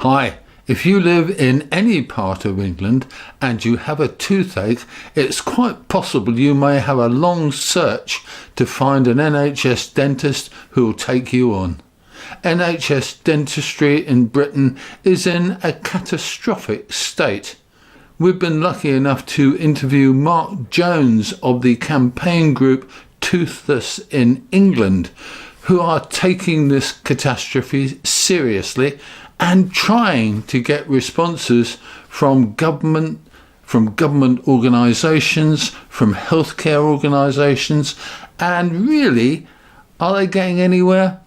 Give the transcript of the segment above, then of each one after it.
Hi, if you live in any part of England and you have a toothache, it's quite possible you may have a long search to find an NHS dentist who will take you on. NHS Dentistry in Britain is in a catastrophic state. We've been lucky enough to interview Mark Jones of the campaign group Toothless in England, who are taking this catastrophe seriously and trying to get responses from government organisations, from healthcare organisations, and really, are they getting anywhere?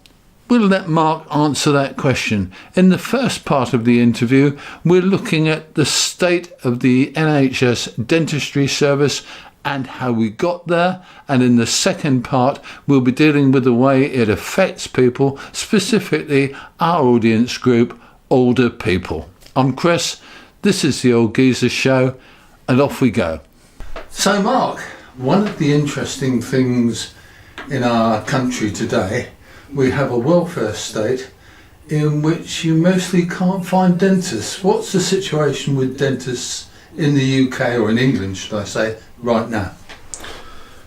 We'll let Mark answer that question. In the first part of the interview, we're looking at the state of the NHS dentistry service and how we got there, and in the second part we'll be dealing with the way it affects people, specifically our audience group, older people. I'm Chris, this is the Old Geezer Show, and off we go. So Mark, one of the interesting things in our country today, we have a welfare state in which you mostly can't find dentists. What's the situation with dentists in the UK, or in England should I say, right now?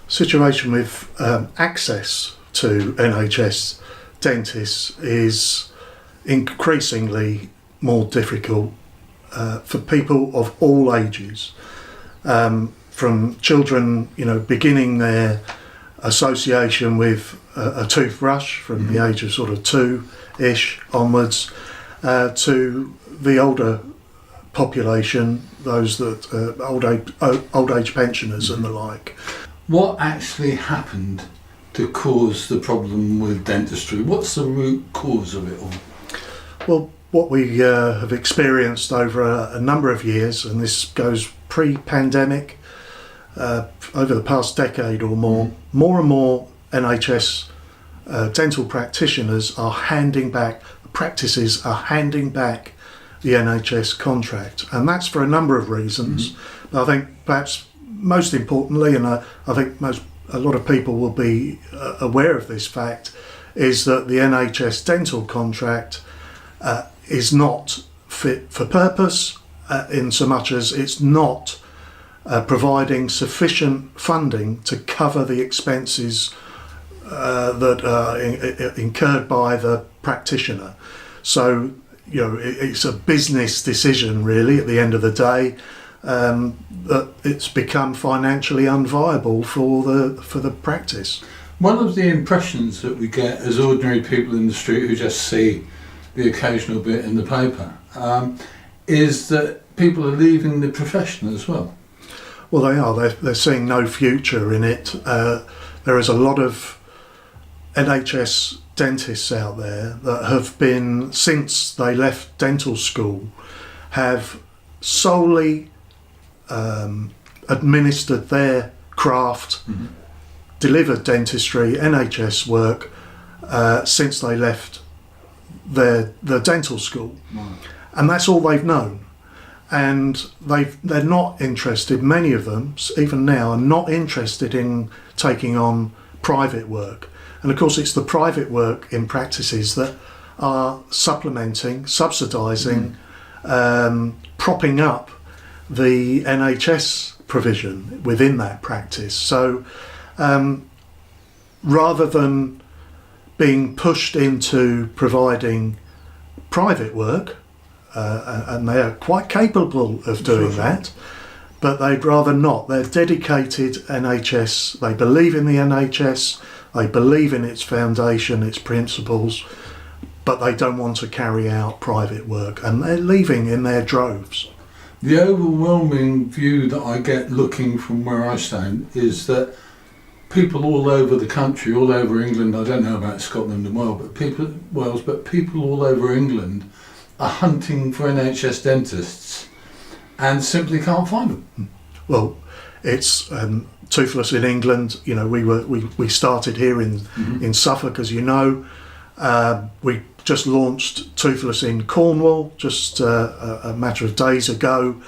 Situation with access to NHS dentists is increasingly more difficult for people of all ages, from children, beginning their association with a toothbrush from the age of sort of 2-ish onwards, to the older population, those that old age pensioners and the like. What actually happened to cause the problem with dentistry? What's the root cause of it all? Well, what we have experienced over a number of years, and this goes pre-pandemic, over the past decade or more and more NHS dental practitioners are handing back the NHS contract, and that's for a number of reasons. But I think perhaps most importantly, and I think a lot of people will be aware of this fact, is that the NHS dental contract is not fit for purpose, in so much as it's not providing sufficient funding to cover the expenses that are incurred by the practitioner. So, it's a business decision really at the end of the day, that it's become financially unviable for the practice. One of the impressions that we get as ordinary people in the street who just see the occasional bit in the paper is that people are leaving the profession as well. Well, they are. They're seeing no future in it. There is a lot of NHS dentists out there that have been, since they left dental school, have solely administered their craft, delivered dentistry, NHS work, since they left the dental school. And that's all they've known. And they're not interested, many of them, even now, are not interested in taking on private work. And of course it's the private work in practices that are supplementing, subsidising, propping up the NHS provision within that practice. So rather than being pushed into providing private work, and they are quite capable of doing that, but they'd rather not. They're dedicated NHS, they believe in the NHS, they believe in its foundation, its principles, but they don't want to carry out private work, and they're leaving in their droves. The overwhelming view that I get looking from where I stand is that people all over the country, all over England, I don't know about Scotland and Wales, but people all over England are hunting for NHS dentists and simply can't find them. Well, it's Toothless in England. We started here in Suffolk, as you know. We just launched Toothless in Cornwall just a matter of days ago.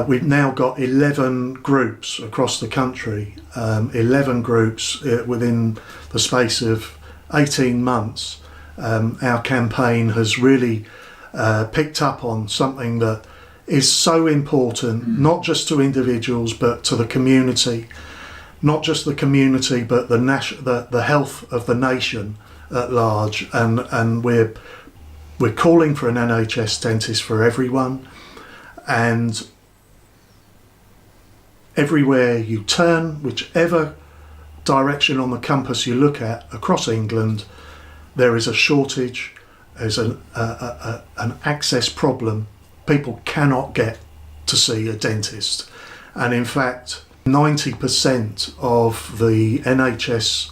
We've now got 11 groups across the country, 11 groups within the space of 18 months. Our campaign has really picked up on something that is so important, not just to individuals but to the community, not just the community but the health of the nation at large, and we're calling for an NHS dentist for everyone, and everywhere you turn, whichever direction on the compass you look at across England, there is a shortage, there's an access problem. People cannot get to see a dentist, and in fact 90% of the NHS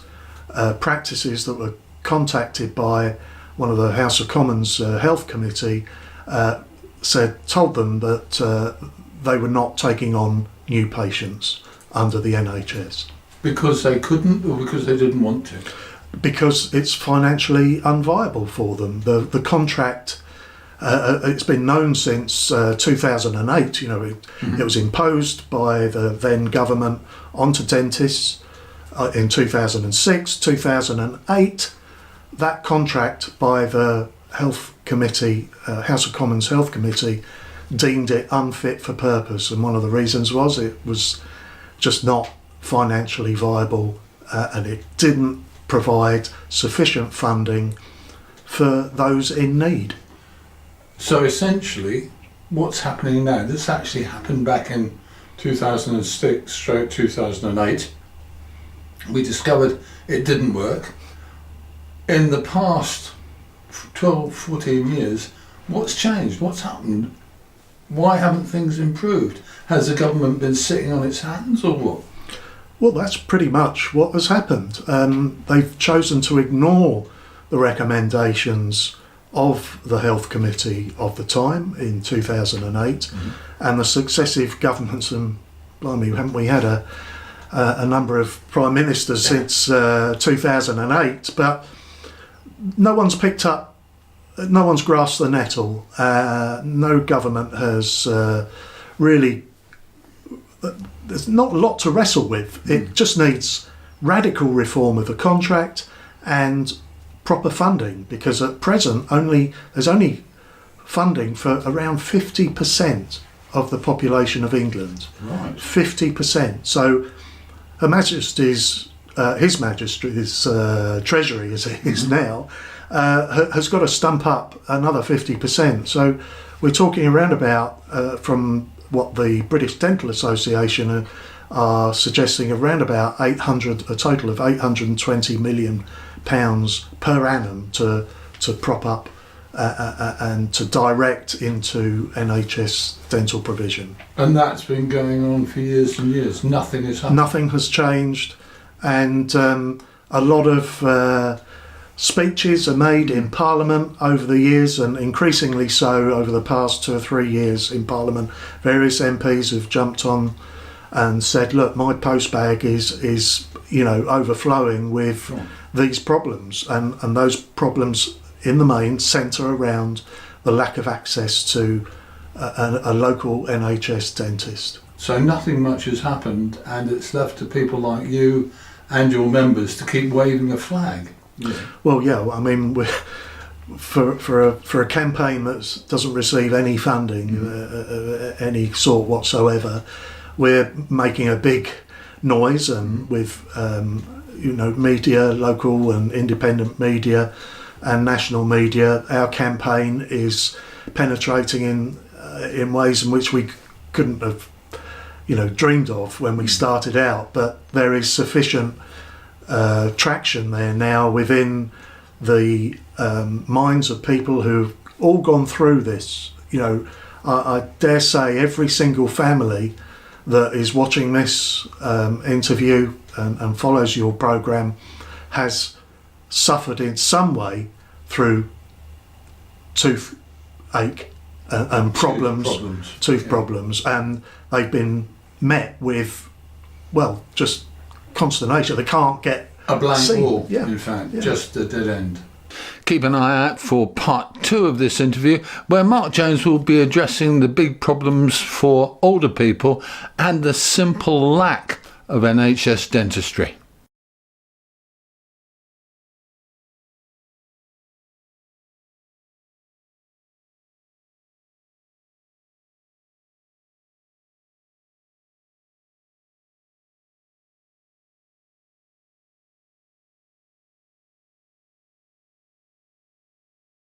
practices that were contacted by one of the House of Commons Health Committee told them that they were not taking on new patients under the NHS. Because they couldn't, or because they didn't want to? Because it's financially unviable for them. The contract, it's been known since 2008. It was imposed by the then government onto dentists in 2006, 2008. That contract by the Health Committee, House of Commons Health Committee, deemed it unfit for purpose, and one of the reasons was it was just not financially viable, and it didn't provide sufficient funding for those in need. So essentially, what's happening now, this actually happened back in 2006/2008. We discovered it didn't work. In the past 12, 14 years, what's changed? What's happened? Why haven't things improved? Has the government been sitting on its hands, or what? Well, that's pretty much what has happened. They've chosen to ignore the recommendations of the Health Committee of the time in 2008, and the successive governments, and blimey, haven't we had a number of prime ministers since 2008, but no one's picked up, no one's grasped the nettle. No government has really, there's not a lot to wrestle with. It just needs radical reform of the contract and proper funding, because at present there's only funding for around 50% of the population of England. Right. 50%. So Her Majesty's His Majesty's Treasury, as it is now, has got to stump up another 50%. So we're talking around about, from what the British Dental Association are suggesting, around about a total of £820 million per annum to prop up and to direct into NHS dental provision. And that's been going on for years and years. Nothing has happened. Nothing has changed, and a lot of speeches are made in Parliament over the years, and increasingly so over the past 2 or 3 years in Parliament. Various MPs have jumped on and said, look, my postbag is overflowing with these problems, and those problems in the main centre around the lack of access to a local NHS dentist. So nothing much has happened, and it's left to people like you and your members to keep waving a flag. Yeah. Well, yeah, I mean, for a campaign that doesn't receive any funding, any sort whatsoever, we're making a big noise, and with media, local and independent media and national media, our campaign is penetrating in ways in which we couldn't have dreamed of when we started out. But there is sufficient traction there now within the minds of people who've all gone through this. I dare say every single family that is watching this interview and follows your programme has suffered in some way through toothache and tooth problems, and they've been met with, just consternation. They can't get a blank wall, in fact, just a dead end. Keep an eye out for part 2 of this interview, where Mark Jones will be addressing the big problems for older people and the simple lack of NHS dentistry.